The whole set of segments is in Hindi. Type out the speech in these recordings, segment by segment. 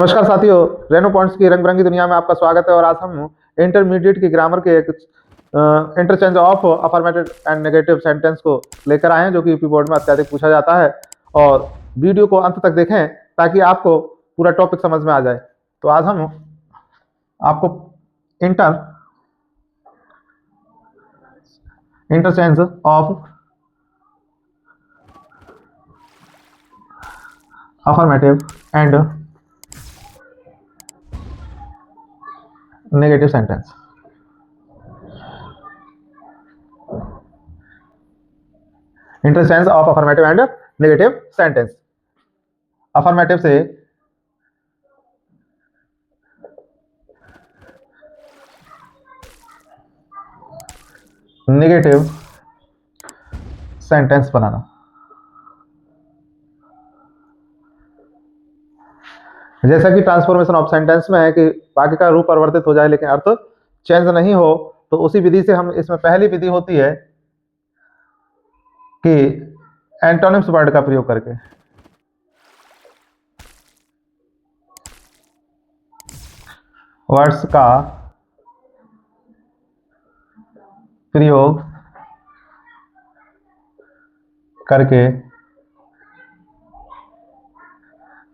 नमस्कार साथियों, रेनो पॉइंट्स की रंग बिरंगी दुनिया में आपका स्वागत है। और आज हम इंटरमीडिएट की ग्रामर के एक interchange of affirmative and negative sentence को लेकर आए हैं, जो कि यूपी बोर्ड में अत्यधिक पूछा जाता है। और वीडियो को अंत तक देखें ताकि आपको पूरा टॉपिक समझ में आ जाए। तो आज हम आपको interchange of affirmative and negative sentence interchange of affirmative and negative sentence. Affirmative से नेगेटिव सेंटेंस बनाना। जैसा कि ट्रांसफॉर्मेशन ऑफ सेंटेंस में है कि वाक्य का रूप परिवर्तित हो जाए लेकिन अर्थ चेंज नहीं हो, तो उसी विधि से हम इसमें पहली विधि होती है कि एंटोनिम्स वर्ड का प्रयोग करके वर्ड्स का प्रयोग करके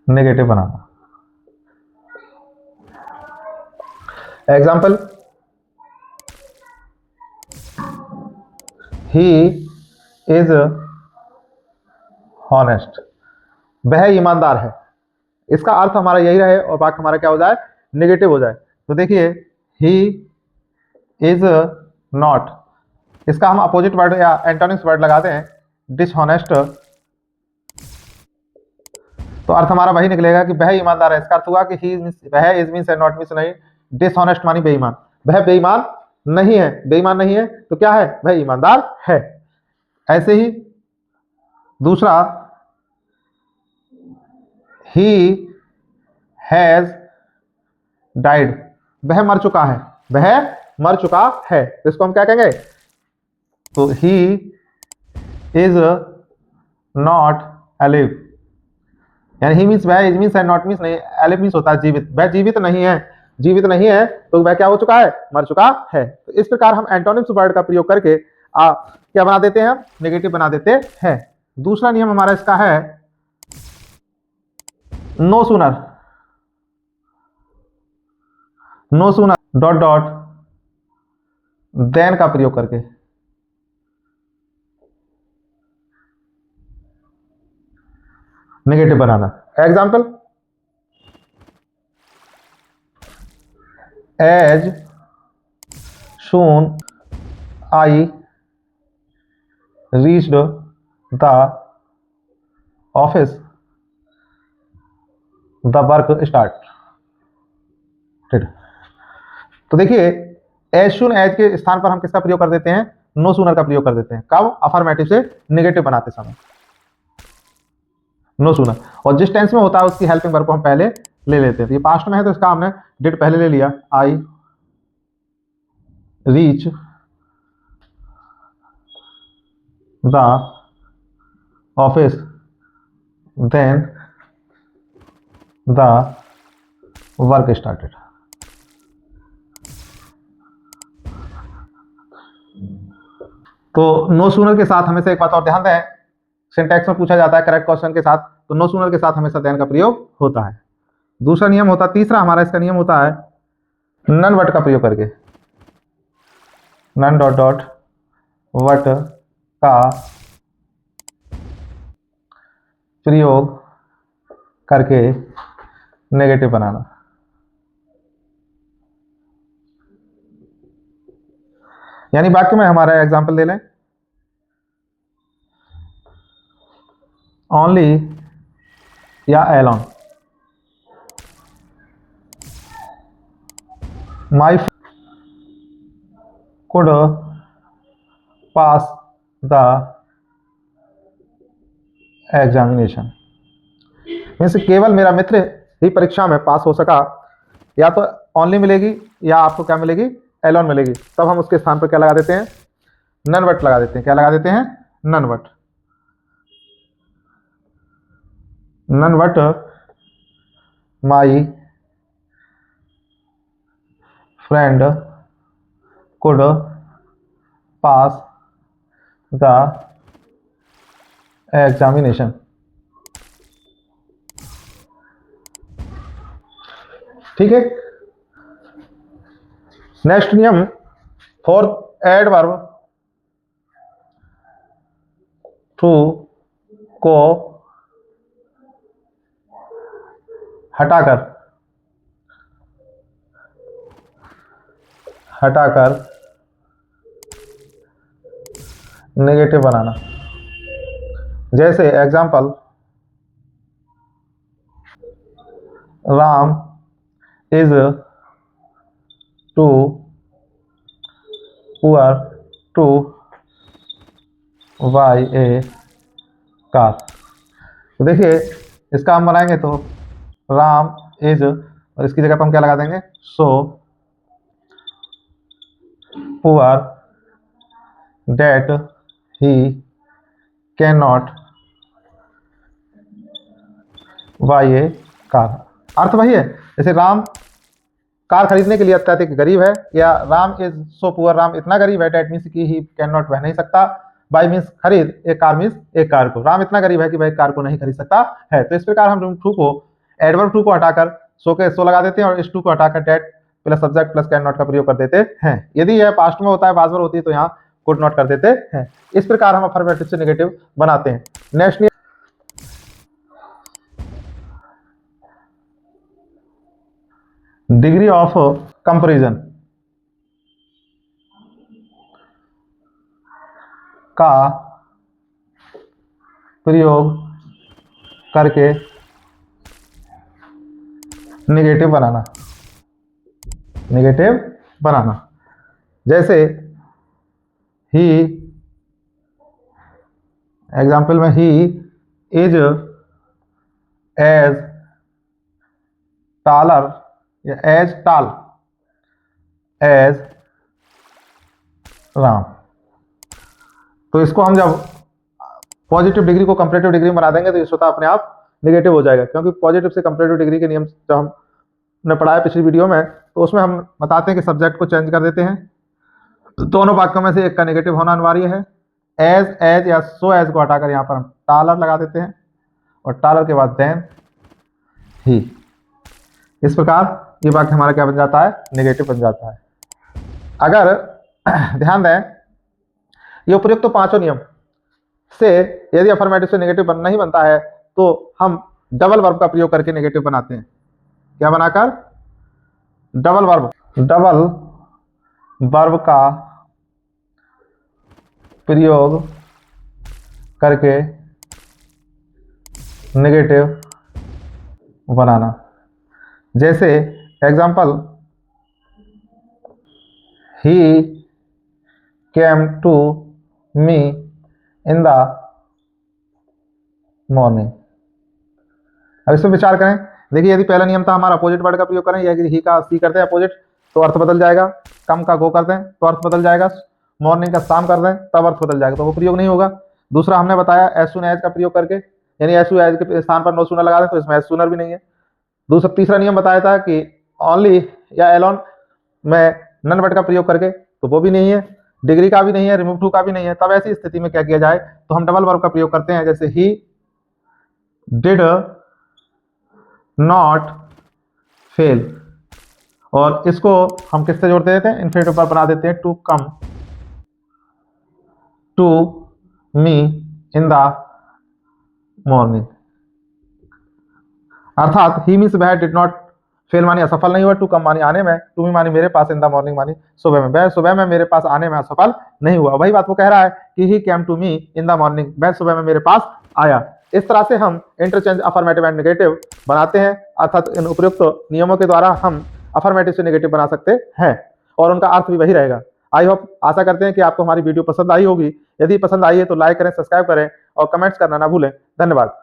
नेगेटिव बनाना। एग्जाम्पल, ही इज हॉनेस्ट, वह ईमानदार है। इसका अर्थ हमारा यही रहे और वाक्य हमारा क्या हो जाए, नेगेटिव हो जाए। तो देखिए, ही इज नॉट, इसका हम अपोजिट वर्ड या एंटोनिम्स वर्ड लगाते हैं डिसहॉनेस्ट, तो अर्थ हमारा वही निकलेगा कि वह ईमानदार है। इसका अर्थ हुआ कि ही वह इज मीन्स है, नॉट मीन्स नहीं, डिसहॉनेस्ट मानी बेईमान, वह बेईमान नहीं है। बेईमान नहीं है तो क्या है, वह ईमानदार है। ऐसे ही दूसरा, ही हैज डाइड, वह मर चुका है, वह मर चुका है। तो इसको हम क्या कहेंगे, तो ही इज नॉट अलिव, यानी ही मीन्स वह, इज मीन्स है, नॉट मीन्स नहीं, अलिव मीन्स होता है जीवित। वह जीवित नहीं है, जीवित नहीं है तो वह क्या हो चुका है, मर चुका है। तो इस प्रकार हम एंटोनिम्स वर्ड का प्रयोग करके क्या बना देते हैं, नेगेटिव बना देते हैं। दूसरा नियम हमारा इसका है no sooner, no sooner dot dot then का प्रयोग करके नेगेटिव बनाना। Example, as soon I reached the office, the work started। तो देखिए, एज सून एज के स्थान पर हम किसका प्रयोग कर देते हैं, नो सूनर का प्रयोग कर देते हैं। कब, अफर्मेटिव से नेगेटिव बनाते समय नो सूनर। और जिस टेंस में होता है उसकी हेल्पिंग वर्ब को हम पहले ले लेते हैं। तो ये पास्ट में है तो इसका हमने डिड पहले ले लिया, I reach the office then the work started. तो नो सूनर के साथ हमेशा एक बात और ध्यान दें, सिंटैक्स में पूछा जाता है करेक्ट क्वेश्चन के साथ, तो नो सूनर के साथ हमेशा देन का प्रयोग होता है। दूसरा नियम होता है, तीसरा हमारा इसका नियम होता है नन वट का प्रयोग करके, नन डॉट डॉट वट का प्रयोग करके नेगेटिव बनाना। यानी वाक्य में हमारा एग्जांपल ले लें, ओनली या alone, my could pass the examination, means केवल मेरा मित्र ही परीक्षा में पास हो सका। या तो ओनली मिलेगी या आपको क्या मिलेगी, एलोन मिलेगी। तब हम उसके स्थान पर क्या लगा देते हैं, नन वट लगा देते हैं। क्या लगा देते हैं, none but. None but my friend could pass the examination. ठीक है। नेक्स्ट नियम फोर्थ, एडवर्ब टू को हटाकर नेगेटिव बनाना। जैसे example, Ram is too poor to buy a car. तो देखिए इसका हम बनाएंगे तो राम इज, और इसकी जगह पर हम क्या लगा देंगे, so poor that he can not buy a car. अर्थ वही है, जैसे राम कार खरीदने के लिए अत्यधिक गरीब है, या Ram is so poor, Ram इतना गरीब है, डेट मीन्स कि ही कैन नॉट, वह नहीं सकता, बाई मीन्स खरीद, एक कार मीन्स एक कार को, राम इतना गरीब है कि वह एक कार को नहीं खरीद सकता है। तो इस प्रकार हम टू को, एडवर्ब टू को हटाकर सो के सो लगा देते हैं, और इस टू को हटाकर डेट plus subject plus can not का प्रयोग कर देते हैं। यदि यह पास्ट में होता है, पास्ट में होती है, तो यहाँ कुड नॉट कर देते हैं। इस प्रकार हम अफर्मेटिव से नेगेटिव बनाते हैं। नेक्स्ट, डिग्री ऑफ कंपैरिजन का प्रयोग करके नेगेटिव बनाना। जैसे ही, एग्जाम्पल में ही इज एज टालर या एज टाल एज राम। तो इसको हम जब पॉजिटिव डिग्री को कंपैरेटिव डिग्री में बना देंगे तो ये स्वतः अपने आप नेगेटिव हो जाएगा, क्योंकि पॉजिटिव से कंपैरेटिव डिग्री के नियम जब हमने पढ़ाया पिछली वीडियो में, तो उसमें हम बताते हैं कि सब्जेक्ट को चेंज कर देते हैं, दोनों वाक्यों में से एक का नेगेटिव होना अनिवार्य है। एज या सो एज को हटाकर यहाँ पर हम टालर लगा देते हैं, और टालर के बाद देन ही। इस प्रकार ये वाक्य हमारा क्या बन जाता है, नेगेटिव बन जाता है। अगर ध्यान दें, ये उपयुक्त तो पांचों नियम से यदि अफर्मेटिव से नेगेटिव नहीं बनता है, तो हम डबल वर्ब का प्रयोग करके नेगेटिव बनाते हैं। क्या बनाकर, डबल वर्ब का प्रयोग करके नेगेटिव बनाना। जैसे example, he came to me in the morning. अब इसमें विचार करें, देखिए यदि पहला नियम था हमारा अपोजिट वर्ड का प्रयोग करें, या ही का सी करते हैं अपोजिट तो अर्थ बदल जाएगा, कम का गो कर दें तो अर्थ बदल जाएगा, मॉर्निंग का शाम कर दें तब अर्थ बदल जाएगा, तो वो प्रयोग नहीं होगा। दूसरा हमने बताया एज सुन एज का प्रयोग करके, यानी एज टू एज के स्थान पर नो सूनर लगा दें तो इसमें एज सूनर भी नहीं है। दूसरा तीसरा नियम बताया था कि ओनली या एलोन में नन वर्ड का प्रयोग करके, तो वो भी नहीं है, डिग्री का भी नहीं है, रिमूव टू का भी नहीं है। तब ऐसी स्थिति में क्या किया जाए, तो हम डबल वर्ब का प्रयोग करते हैं। जैसे ही डिड नॉट फेल, और इसको हम किससे जोड़ते देते हैं, इन्फिनिटिव पर बना देते हैं, to come to me in the morning. अर्थात ही मीन्स वह डिड नॉट फेल मानी असफल नहीं हुआ, टू कम मानी आने में, टू मी मानी मेरे पास, इन द मॉर्निंग मानी सुबह में, वह सुबह में मेरे पास आने में असफल नहीं हुआ। वही बात वो कह रहा है कि he came to me in the morning, वह सुबह में मेरे पास आया। इस तरह से हम इंटरचेंज अफर्मेटिव एंड नेगेटिव बनाते हैं, अर्थात इन उपयुक्त नियमों के द्वारा हम अफर्मेटिव से नेगेटिव बना सकते हैं, और उनका अर्थ भी वही रहेगा। आई होप, आशा करते हैं कि आपको हमारी वीडियो पसंद आई होगी। यदि पसंद आई है तो लाइक करें, सब्सक्राइब करें और कमेंट्स करना ना भूलें। धन्यवाद।